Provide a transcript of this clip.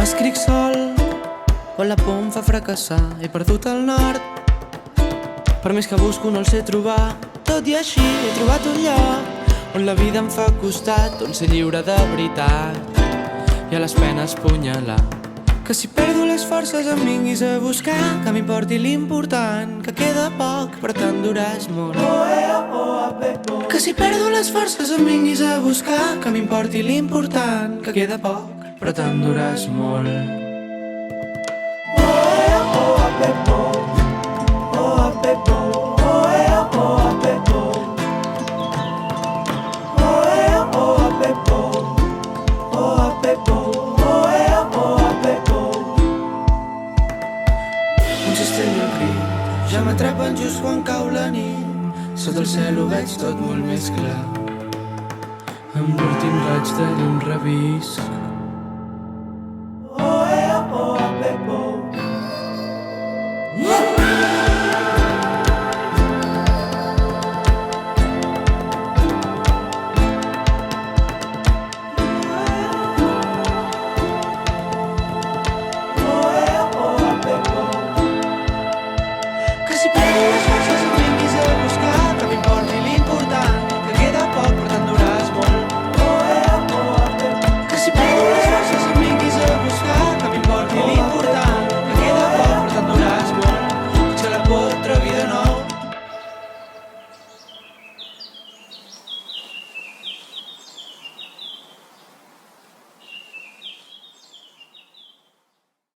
Escric sol, quan la por em fa fracassar. He perdut el nord, per més que busco no el sé trobar. Tot i així he trobat un lloc on la vida em fa costat, on ser lliure de veritat i a les penes punyalar. Que si perdo les forces em vinguis a buscar, que m'importi l'important, que queda poc però tant duràs molt. Que si perdo les forces em vinguis a buscar, que m'importi l'important, que queda poc però tant duràs molt. Un cistell al crit ja m'atrapen just quan cau la nit. Sota el cel ho veig tot molt més clar, amb l'últim raig de llum revisc. Que si perdo les forces